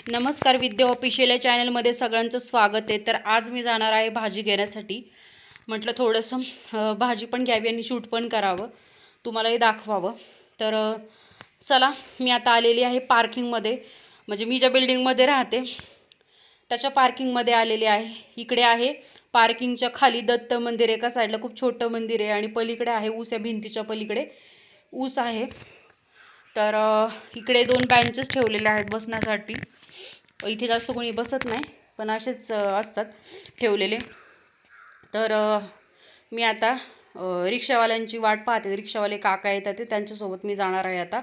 नमस्कार, विद्या ऑफिशियल या चॅनलमध्ये सगळ्यांचं स्वागत आहे। तर आज मी जाणार आहे भाजी घेण्यासाठी। म्हटलं थोडंसं भाजी पण घ्यावी आणि शूट पण करावं, तुम्हालाही दाखवावं। तर चला, मी आता आलेली आहे पार्किंगमध्ये, म्हणजे मी ज्या बिल्डिंगमध्ये राहते त्याच्या पार्किंगमध्ये आलेली आहे। इकडे आहे पार्किंगच्या खाली दत्त मंदिर, एका साईडला खूप छोटं मंदिर आहे आणि पलीकडे आहे ऊस, या भिंतीच्या पलीकडे ऊस आहे। तर इकडे दोन बेंचेस ठेवलेले आहेत बसण्यासाठी। इथे जास्त कोणी बसत नाही, पण असेच असतात ठेवलेले। तर मी आता रिक्षावाल्यांची वाट पाहते। रिक्षावाले काका येतात ते, त्यांच्यासोबत मी जाणार आहे आता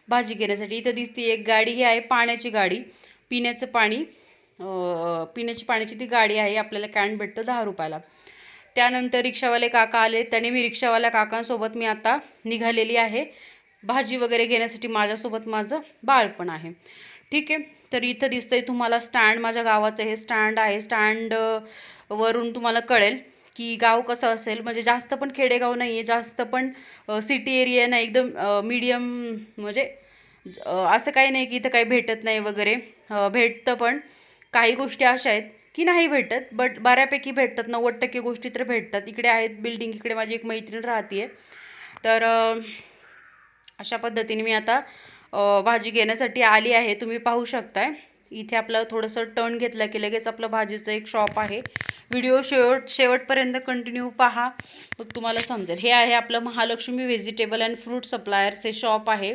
भाजी घेण्यासाठी। इथे दिसती एक गाडी, ही आहे पाण्याची गाडी, पिण्याची पाण्याची ती गाडी आहे। आपल्याला कॅन भेटतं 10 रुपयाला। त्यानंतर रिक्षावाले काका आले, त्याने मी रिक्षावाल्या काकांसोबत मी आता निघालेली आहे भाजी वगैरे घेण्यासाठी। माझ्यासोबत माझं बाळ पण आहे, ठीक आहे। तर इथं दिसतंय तुम्हाला स्टँड, माझ्या गावाचं हे स्टँड आहे। स्टँड वरून तुम्हाला कळेल की गाव कसं असेल, म्हणजे जास्त पण खेडेगाव नाही आहे, जास्त पण सिटी एरिया नाही, एकदम मीडियम। म्हणजे असं काही नाही की इथं काही भेटत नाही वगैरे, भेटतं, पण काही गोष्टी अशा आहेत की नाही भेटत, बट बऱ्यापैकी भेटतात। 90% गोष्टी तर भेटतात। इकडे आहेत बिल्डिंग, इकडे माझी एक मैत्रीण राहते। तर अशा पद्धतीने मी आता भाजी घेण्यासाठी आली आहे। तुम्ही पाहू शकताय इथे आपलं थोडंसं टर्न घेतलं की लगेच आपलं भाजीचं एक शॉप आहे। व्हिडिओ शेवटपर्यंत कंटिन्यू पहा, मग तुम्हाला समजेल। हे आहे आपलं Mahalakshmi vegetable and fruit suppliers हे शॉप आहे।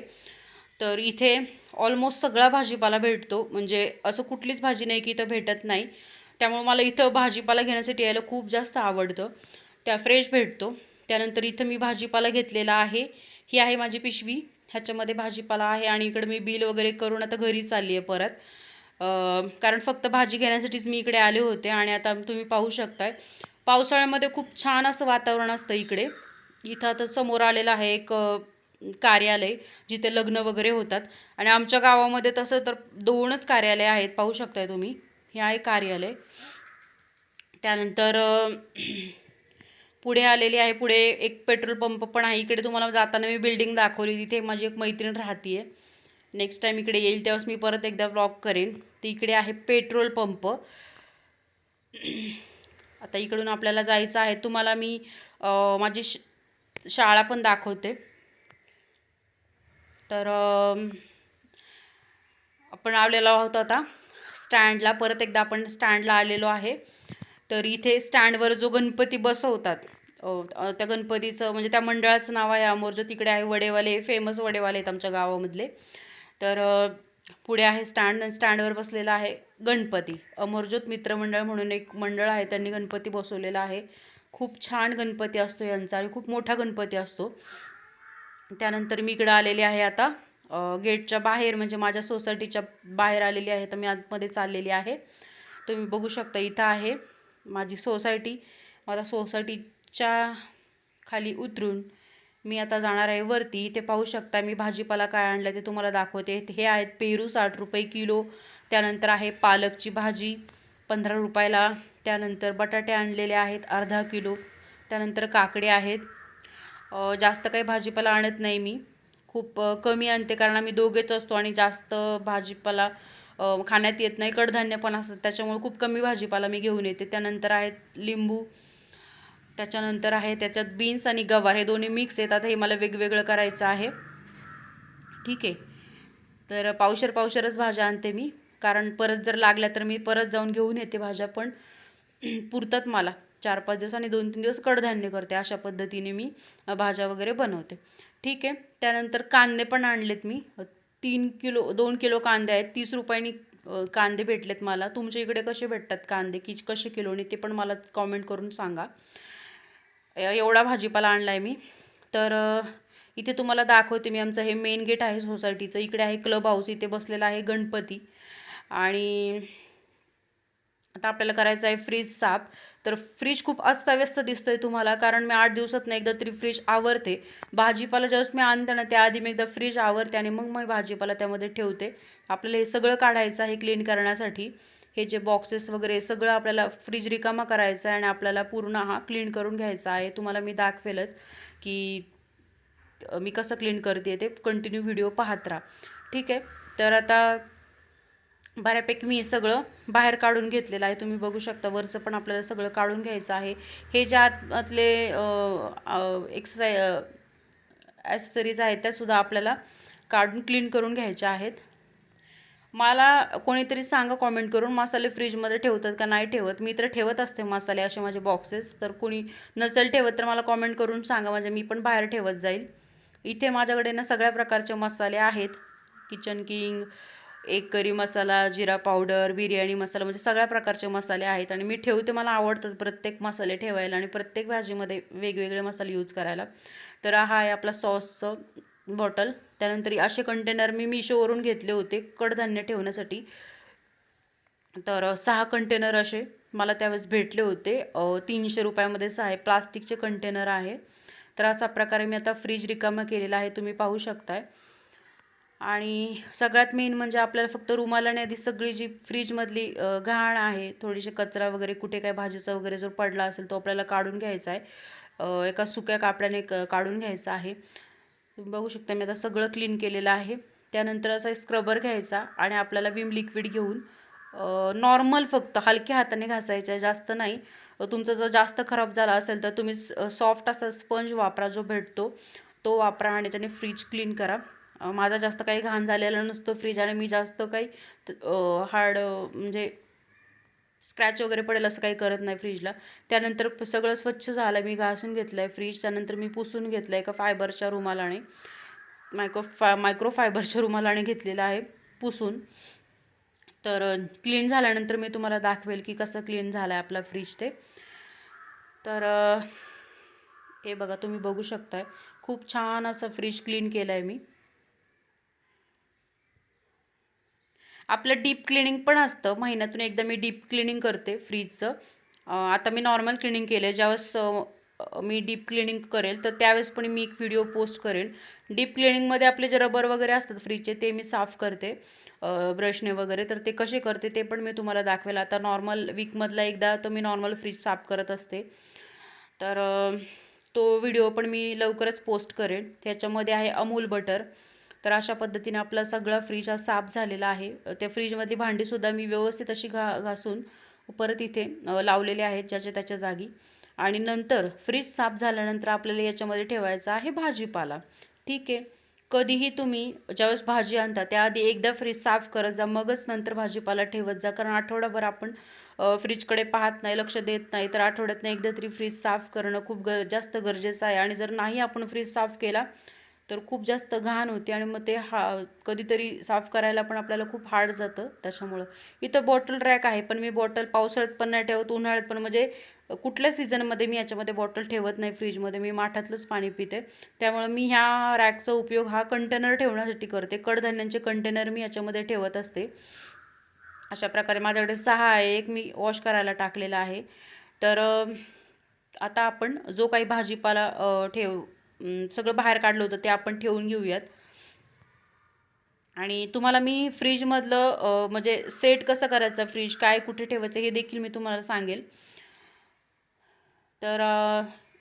तर इथे ऑलमोस्ट सगळा भाजीपाला भेटतो, म्हणजे असं कुठलीच भाजी नाही की इथं भेटत नाही। त्यामुळे मला इथं भाजीपाला घेण्यासाठी यायला खूप जास्त आवडतं, त्या फ्रेश भेटतो। त्यानंतर इथं मी भाजीपाला घेतलेला आहे, ही आहे माझी पिशवी, ह्याच्यामध्ये भाजीपाला आहे। आणि इकडे मी बिल वगैरे करून आता घरी चालली आहे परत, कारण फक्त भाजी घेण्यासाठीच मी इकडे आले होते। आणि आता तुम्ही पाहू शकताय पावसाळ्यामध्ये खूप छान असं वातावरण असतं इकडे। इथं आता समोर आलेलं आहे एक कार्यालय, जिथे लग्न वगैरे होतात। आणि आमच्या गावामध्ये तसं तर 2च कार्यालय आहेत, पाहू शकताय तुम्ही, हे आहे कार्यालय। त्यानंतर पुढे आलेली आहे, पुढे एक पेट्रोल पंप पण आहे। इकडे तुम्हाला जाताना मी बिल्डिंग दाखवली, तिथे माझी एक मैत्रीण राहते। नेक्स्ट टाइम इकडे येईल तेव्हाच मी परत एकदा व्लॉग करेन। तर इकडे आहे पेट्रोल पंप। आता इकडून आपल्याला जायचं आहे। तुम्हाला मी माझी शाळा पण दाखवते। तर आपण आलेलो आहोत आता स्टँडला, परत एकदा आपण स्टँडला आलेलो आहे। तर इथे स्टँडवर जो गणपती बसवतात, त्या गणपतीचं म्हणजे त्या मंडळाचं नाव आहे अमरज्योत। तिकडे आहे वडेवाले, फेमस वडेवाले आहेत आमच्या गावामधले। तर पुढे आहे स्टँड, स्टँडवर बसलेला आहे गणपती। अमरज्योत मित्रमंडळ म्हणून एक मंडळ आहे, त्यांनी गणपती बसवलेला आहे। खूप छान गणपती असतो यांचा आणि खूप मोठा गणपती असतो। त्यानंतर मी इकडे आलेले आहे आता गेटच्या बाहेर, म्हणजे माझ्या सोसायटीच्या बाहेर आलेली आहे। तर मी आतमध्ये चाललेली आहे। तुम्ही बघू शकता इथं आहे माझी सोसायटी। माझ्या सोसायटीच्या खाली उतरून मी आता जाणार आहे वरती। इथे पाहू शकता मी भाजीपाला काय आणलं ते तुम्हाला दाखवते। हे आहेत पेरू 60 रुपये किलो। त्यानंतर आहे पालकची भाजी 15 रुपयाला। त्यानंतर बटाटे आणलेले आहेत अर्धा किलो। त्यानंतर काकडे आहेत। जास्त काही भाजीपाला आणत नाही मी, खूप कमी आणते, कारण आम्ही दोघेच असतो आणि जास्त भाजीपाला खाण्यात येत नाही। कडधान्य पण असतात, त्याच्यामुळे खूप कमी भाजीपाला मी घेऊन येते। त्यानंतर आहेत लिंबू, त्याच्यानंतर आहे त्याच्यात बीन्स आणि गवार, हे दोन्ही मिक्स येतात। हे मला वेगवेगळं करायचं आहे, ठीक आहे। तर पावशेरच भाज्या आणते मी, कारण परत जर लागल्या तर मी परत जाऊन घेऊन येते भाज्या, पण पुरतात मला 4-5 दिवस, आणि 2-3 दिवस कडधान्य करते। अशा पद्धतीने मी भाज्या वगैरे बनवते, ठीक आहे। त्यानंतर कांदे पण आणलेत मी 2 किलो कांदे आहेत। 30 रुपयांनी कांदे भेटलेत मला। तुमच्या इकडे कसे भेटतात कांदे, की कसे किलोनी, ते पण मला कॉमेंट करून सांगा। एवढा भाजीपाला आणलाय मी। तर इथे तुम्हाला दाखवते मी, आमचं हे मेन गेट आहे सोसायटीचं। इकडे आहे क्लब हाऊस, इथे बसलेला आहे गणपती। आणि आता आपल्याला करायचं आहे फ्रीज साफ। तर फ्रीज खूप अस्ताव्यस्त दिसतोय तुम्हाला, कारण मी 8 दिवसातून एकदा तरी फ्रीज आवरते। भाजीपाला ज्यावेळेस मी आणते ना, त्याआधी मी एकदा फ्रीज आवरते आणि मग मी भाजीपाला त्यामध्ये ठेवते। आपल्याला हे सगळं काढायचं आहे क्लीन करण्यासाठी। हे जे बॉक्सेस वगैरे सगळं आपल्याला फ्रीज रिकामा करायचं आहे आणि आपल्याला पूर्ण हा क्लीन करून घ्यायचा आहे। तुम्हाला मी दाखवेलच की मी कसं क्लीन करते ते, कंटिन्यू व्हिडिओ पाहत राहा, ठीक आहे। तर आता बऱ्यापैकी मी हे सगळं बाहेर काढून घेतलेलं आहे. तुम्ही बघू शकता वरचं पण आपल्याला सगळं काढून घ्यायचं आहे. हे ज्या आतले ॲक्सेसरीज आहेत त्यासुद्धा आपल्याला काढून क्लीन करून घ्यायच्या आहेत. मला कोणीतरी सांगा कॉमेंट करून, मसाले फ्रीजमध्ये ठेवतात का नाही ठेवत. मी तर ठेवत असते मसाले, असे माझे बॉक्सेस. तर कोणी नसेल ठेवत तर मला कॉमेंट करून सांगा, म्हणजे मी पण बाहेर ठेवत जाईल. इथे माझ्याकडे ना सगळ्या प्रकारचे मसाले आहेत. किचन किंग, एक करी मसाला, जिरा पावडर, बिर्याणी मसाला, म्हणजे सगळ्या प्रकारचे मसाले आहेत. आणि मी ठेवते, मला आवडतात प्रत्येक मसाले ठेवायला आणि प्रत्येक भाजीमध्ये वेगवेगळे मसाले यूज करायला. तर हा आहे आपला सॉसचं बॉटल. त्यानंतर असे कंटेनर मी मिशोवरून घेतले होते कडधान्य ठेवण्यासाठी. तर 6 कंटेनर असे मला त्यावेळेस भेटले होते. 300 रुपयामध्ये 6 आहे. प्लास्टिकचे कंटेनर आहे. तर अशा प्रकारे मी आता फ्रीज रिकामा केलेला आहे, तुम्ही पाहू शकताय. आणि सगळ्यात मेन म्हणजे आपल्याला फक्त रुमालाने आधी सगळी जी फ्रीजमधली घाण आहे, थोडीशी कचरा वगैरे, कुठे काय भाजीचा वगैरे जो पडला असेल तो आपल्याला काढून घ्यायचा आहे. एका सुक्या कापडाने काढून घ्यायचा आहे. तुम्ही बघू शकता मी आता सगळं क्लीन केलेलं आहे. त्यानंतर असा स्क्रबर घ्यायचा आणि आपल्याला विम लिक्विड घेऊन नॉर्मल फक्त हलक्या हाताने घासायचं आहे, जास्त नाही. तुमचं जर जास्त खराब झाला असेल तर तुम्ही सॉफ्ट असा स्पंज वापरा, जो भेटतो तो वापरा आणि त्याने फ्रीज क्लीन करा. माझा जास्त काही घाण झालेला नसतो फ्रीज, आणि मी जास्त काही हार्ड म्हणजे स्क्रॅच वगैरे पडेल असं काही करत नाही फ्रीजला. त्यानंतर सगळं स्वच्छ झालं, मी घासून घेतलं आहे फ्रीज. त्यानंतर मी पुसून घेतलं आहे एका फायबरच्या रुमालाने, मायक्रो फायबरच्या रुमालाने घेतलेला आहे पुसून. तर क्लीन झाल्यानंतर मी तुम्हाला दाखवेल की कसं क्लीन झालं आहे आपला फ्रीज ते. तर हे बघा, तुम्ही बघू शकताय खूप छान असं फ्रीज क्लीन केलं आहे मी. आपलं डीप क्लिनिंग पण असतं, महिन्यातून एकदा मी डीप क्लिनिंग करते फ्रीजचं. आता मी नॉर्मल क्लिनिंग केलं आहे. ज्यावेळेस मी डीप क्लिनिंग करेल तर त्यावेळेस पण मी एक व्हिडिओ पोस्ट करेन. डीप क्लिनिंगमध्ये आपले जे रबर वगैरे असतात फ्रीजचे ते मी साफ करते ब्रशने वगैरे. तर ते कसे करते ते पण मी तुम्हाला दाखवेल. आता नॉर्मल वीकमधला एकदा तर मी नॉर्मल फ्रीज साफ करत असते. तर तो व्हिडिओ पण मी लवकरच पोस्ट करेन. त्याच्यामध्ये आहे अमूल बटर. तर अशा पद्धतीने आपला सगळा फ्रीज हा साफ झालेला आहे. त्या फ्रीजमधली भांडीसुद्धा मी व्यवस्थित अशी घासून परत इथे लावलेले आहेत ज्याच्या त्याच्या जागी. आणि नंतर फ्रीज साफ झाल्यानंतर आपल्याला याच्यामध्ये ठेवायचा आहे भाजीपाला. ठीक आहे. कधीही तुम्ही ज्यावेळेस भाजी आणता त्याआधी एकदा फ्रीज साफ करत जा, मगच नंतर भाजीपाला ठेवत जा. कारण आठवडाभर आपण फ्रीजकडे पाहत नाही, लक्ष देत नाही. तर आठवड्यातनं एकदा तरी फ्रीज साफ करणं खूप जास्त गरजेचं आहे. आणि जर नाही आपण फ्रीज साफ केला तर खूप जास्त घाण होते आणि मग ते कधीतरी साफ करायला पण आपल्याला खूप हार्ड जातं. त्याच्यामुळं इथं बॉटल रॅक आहे, पण मी बॉटल पावसाळ्यात पण नाही ठेवत, उन्हाळ्यात पण. म्हणजे कुठल्या सीझनमध्ये मी याच्यामध्ये बॉटल ठेवत नाही फ्रीजमध्ये, मी माठातलंच पाणी पिते. त्यामुळं मी ह्या रॅकचा उपयोग हा कंटेनर ठेवण्यासाठी करते. कडधान्यांचे कंटेनर मी याच्यामध्ये ठेवत असते. अशा प्रकारे माझ्याकडे 6 आहे. एक मी वॉश करायला टाकलेला आहे. तर आता आपण जो काही भाजीपाला सगळं बाहेर काढलं होतं ते आपण ठेवून घेऊयात. आणि तुम्हाला मी फ्रीजमधलं म्हणजे सेट कसं करायचं, फ्रीज काय कुठे ठेवायचं हे देखील मी तुम्हाला सांगेल. तर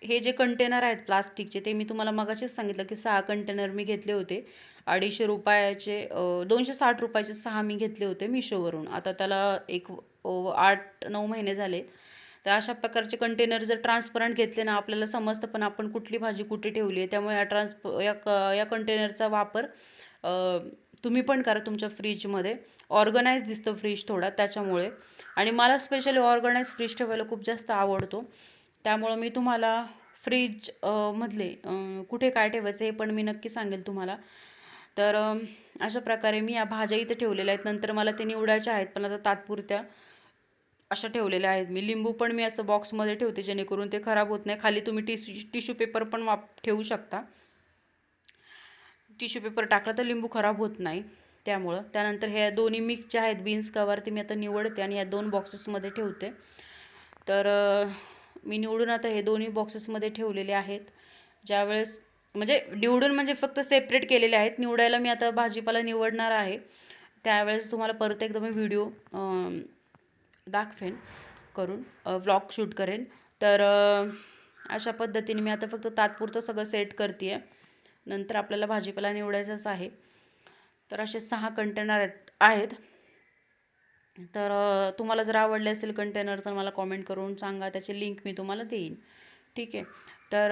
हे जे कंटेनर आहेत प्लास्टिकचे ते मी तुम्हाला मगाशीच सांगितलं की 6 कंटेनर मी घेतले होते. 250 रुपयाचे 260 रुपयाचे 6 मी घेतले होते मिशोवरून. आता त्याला एक 8-9 महिने झाले. तर अशा प्रकारचे कंटेनर जर ट्रान्सपरंट घेतले ना, आपल्याला समजतं पण आपण कुठली भाजी कुठे ठेवली आहे. त्यामुळे या कंटेनरचा वापर तुम्ही पण करा तुमच्या फ्रीजमध्ये. ऑर्गनाइज दिसतं फ्रीज थोडा त्याच्यामुळे. आणि मला स्पेशली ऑर्गनाइज फ्रीज ठेवायला खूप जास्त आवडतो. त्यामुळं मी तुम्हाला फ्रीज मधले कुठे काय ठेवायचं हे पण मी नक्की सांगेल तुम्हाला. तर अशा प्रकारे मी या भाज्या इथे ठेवलेल्या आहेत. नंतर मला ते निवडायच्या आहेत, पण आता तात्पुरत्या अशा ठेवलेल्या आहेत मी. लिंबू पण मी असं बॉक्समध्ये ठेवते जेणेकरून ते खराब होत नाही. खाली तुम्ही टिश्यू पेपर पण ठेवू शकता. टिश्यू पेपर टाकला तर लिंबू खराब होत नाही त्यामुळं. त्यानंतर ह्या दोन्ही मिक्स जे आहेत बीन्स कवर ते मी आता निवडते आणि ह्या 2 बॉक्सेसमध्ये ठेवते. तर मी निवडून आता हे दोन्ही बॉक्सेसमध्ये ठेवलेले आहेत. ज्यावेळेस म्हणजे निवडून म्हणजे फक्त सेपरेट केलेले आहेत. निवडायला मी आता भाजीपाला निवडणार आहे त्यावेळेस तुम्हाला परत एकदा मी व्हिडिओ दाखवेन करून, व्लॉग शूट करेन. तर अशा पद्धतीने मी आता फक्त तात्पुरतं सगळं सेट करते आहे. नंतर आपल्याला भाजीपाला निवडायचाच आहे. तर असे 6 कंटेनर आहेत. तर तुम्हाला जर आवडले असेल कंटेनर तर मला कॉमेंट करून सांगा, त्याची लिंक मी तुम्हाला देईन. ठीक आहे. तर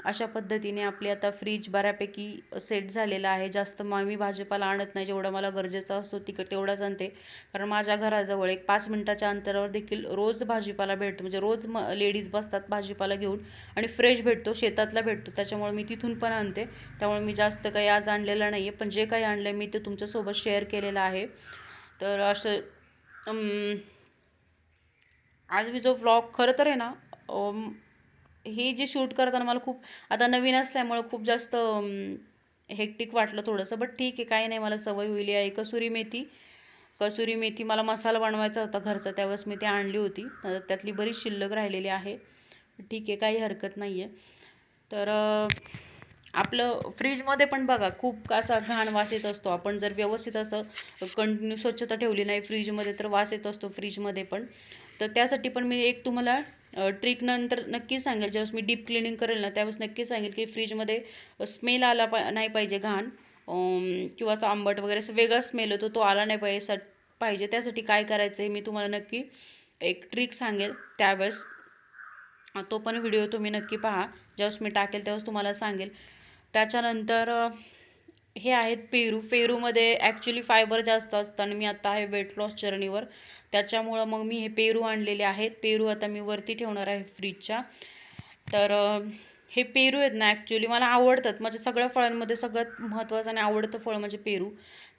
अशा पद्धतीने आपली आता फ्रीज बऱ्यापैकी सेट झालेला आहे. जास्त मी भाजीपाला आणत नाही, जेवढा मला गरजेचा असतो तेवढाच आणते. कारण माझ्या घराजवळ एक 5 मिनिटाच्या अंतरावर देखील रोज भाजीपाला भेटतो, म्हणजे रोज लेडीज बसतात भाजीपाला घेऊन आणि फ्रेश भेटतो, शेतातला भेटतो. त्याच्यामुळे मी तिथून पण आणते. त्यामुळे मी जास्त काही आज आणलेलं नाही आहे, पण जे काही आणलं मी ते तुमच्यासोबत शेअर केलेलं आहे. तर असं आज मी जो व्लॉग खरं तर आहे ना, हे जे शूट करताना मला खूप आता नवीन असल्यामुळं खूप जास्त हेक्टिक वाटलं थोडंसं, बट ठीक आहे, काही नाही, मला सवय होईल आहे. कसुरी मेथी मला मसाला बनवायचा होता घरचा, त्यावेळेस मी ती आणली होती. त्यातली बरीच शिल्लक राहिलेली आहे. ठीक आहे, काही हरकत नाही आहे. तर आपलं फ्रीजमध्ये पण बघा खूप असा घाण वास येत असतो. आपण जर व्यवस्थित असं कंटिन्यू स्वच्छता ठेवली नाही फ्रीजमध्ये तर वास येत असतो फ्रीजमध्ये पण. तर त्यासाठी पण मी एक तुम्हाला ट्रिक नंतर नक्की सांगेल, ज्यावेळेस मी डीप क्लिनिंग करेल ना त्यावेळेस नक्की सांगेल की फ्रीजमध्ये स्मेल आला नाही पाहिजे घाण, किंवा असं आंबट वगैरे असं वेगळा स्मेल होतो तो आला नाही पाहिजे. त्यासाठी काय करायचं आहे मी तुम्हाला नक्की एक ट्रिक सांगेल त्यावेळेस. तो पण व्हिडिओ तुम्ही नक्की पहा, ज्यावेळेस मी टाकेल त्यावेळेस तुम्हाला सांगेल. त्याच्यानंतर हे आहेत पेरूमध्ये ॲक्च्युली फायबर जास्त असतं आणि मी आता आहे वेट लॉस जर्नीवर, त्याच्यामुळं मग मी हे पेरू आणलेले आहेत. पेरू आता मी वरती ठेवणार आहे फ्रीजच्या. तर हे पेरू आहेत ना ॲक्च्युली मला आवडतात. म्हणजे सगळ्या फळांमध्ये सगळ्यात महत्त्वाचं आणि आवडतं फळ म्हणजे पेरू.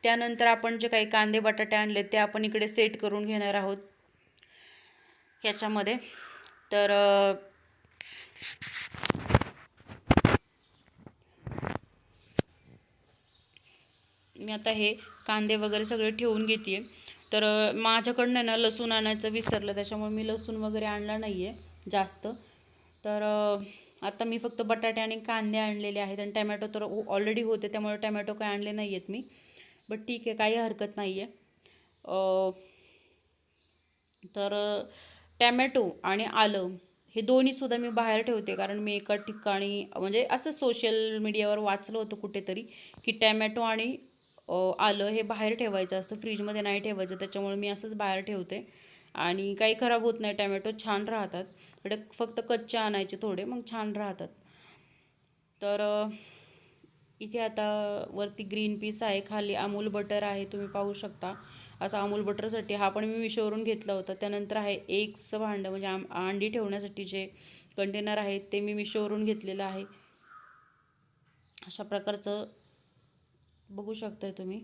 त्यानंतर आपण जे काही कांदे बटाटे आणले ते आपण इकडे सेट करून घेणार आहोत ह्याच्यामध्ये. तर मी आता हे कांदे वगैरे सगळे ठेवून घेते. तर माझ्याकडनं ना लसूण आणायचं विसरलं, त्याच्यामुळे मी लसूण वगैरे आणला नाही आहे जास्त. तर आता मी फक्त बटाटे आणि कांदे आणलेले आहेत आणि टमॅटो तर ऑलरेडी होते, त्यामुळे टमॅटो काही आणले नाही आहेत मी. बट ठीक आहे, काही हरकत नाही आहे. तर टॅमॅटो आणि आलं हे दोन्हीसुद्धा मी बाहेर ठेवते, कारण मी एका ठिकाणी म्हणजे असं सोशल मीडियावर वाचलं होतं कुठेतरी की टॅमॅटो आणि आलं हे बाहेर ठेवायचं असतं, फ्रीजमध्ये नाही ठेवायचं. त्याच्यामुळे मी असंच बाहेर ठेवते आणि काही खराब होत नाही, टॅमॅटो छान राहतात. फक्त कच्चे आणायचे थोडे, मग छान राहतात. तर इथे आता वरती ग्रीन पीस आहे, खाली अमूल बटर आहे, तुम्ही पाहू शकता. असं अमूल बटरसाठी हा पण मी मिशोवरून घेतला होता. त्यानंतर आहे एग्सचं भांडं, म्हणजे अंडी ठेवण्यासाठी जे कंटेनर आहेत ते मी मिशोवरून घेतलेलं आहे. अशा प्रकारचं बघू शकताय तुम्ही.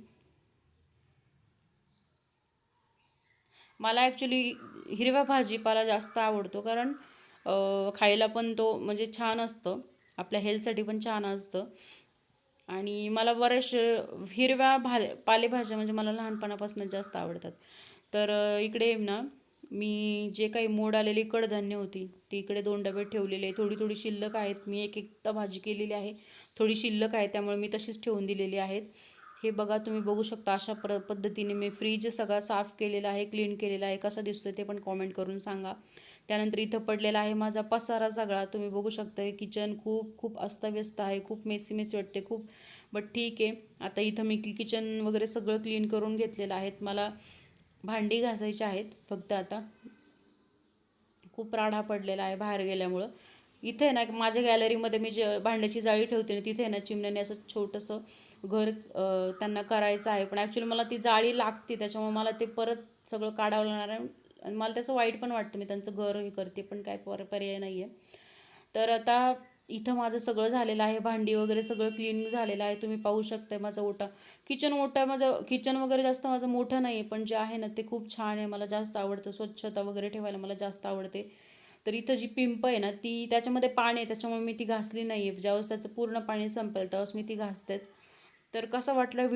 मला ॲक्च्युली हिरवा भाजीपाला जास्त आवडतो, कारण खायला पण तो म्हणजे छान असतं, आपल्या हेल्थसाठी पण छान असतं. आणि मला बरेचसे हिरव्या पालेभाज्या म्हणजे मला लहानपणापासून जास्त आवडतात. तर इकडे ना मी जे काही मोड आलेली कडधान्य होती ती इकडे 2 डबे ठेवलेले आहे. थोडी थोडी शिल्लक आहेत, मी एक एकदा भाजी केलेली आहे, थोडी शिल्लक आहे, त्यामुळे मी तशीच ठेवून दिलेली आहेत. हे बघा, तुम्ही बघू शकता अशा पद्धतीने मी फ्रीज सगळा साफ केलेला आहे, क्लीन केलेला आहे. कसा दिसतोय ते पण कॉमेंट करून सांगा. त्यानंतर इथं पडलेला आहे माझा पसारा सगळा, तुम्ही बघू शकता. किचन खूप खूप अस्ताव्यस्त आहे, खूप मेसी मेसी वाटते खूप. बट ठीक आहे, आता इथं मी किचन वगैरे सगळं क्लीन करून घेतलेलं आहे. मला भांडी घासायची आहेत फक्त आता, खूप राडा पडलेला आहे बाहेर गेल्यामुळं. इथे ना माझ्या गॅलरीमध्ये मी जे भांड्याची जाळी ठेवते ना तिथे ना चिमण्याने असं छोटंसं घर त्यांना करायचं आहे, पण ॲक्च्युली मला ती जाळी लागते, त्याच्यामुळे मला ते परत सगळं काढावं लागणार आहे आणि मला त्याचं वाईट पण वाटतं. मी त्यांचं घर हे करते पण काय पर्याय नाही आहे. तर आता इथं माझं सगळं झालेलं आहे, भांडी वगैरे सगळं क्लीन झालेलं आहे, तुम्ही पाहू शकताय. माझा ओटा माझं किचन वगैरे जास्त माझं मोठं नाही आहे, पण जे आहे ना ते खूप छान आहे, मला जास्त आवडतं. स्वच्छता वगैरे ठेवायला मला जास्त आवडते. तर इथं जी पिंप आहे ना ती त्याच्यामध्ये पाणी आहे, त्याच्यामुळे मी ती घासली नाही आहे. ज्यावेळेस त्याचं पूर्ण पाणी संपेल त्यावेळेस मी ती घासतेच. तर कसा वाटला व्हिडिओ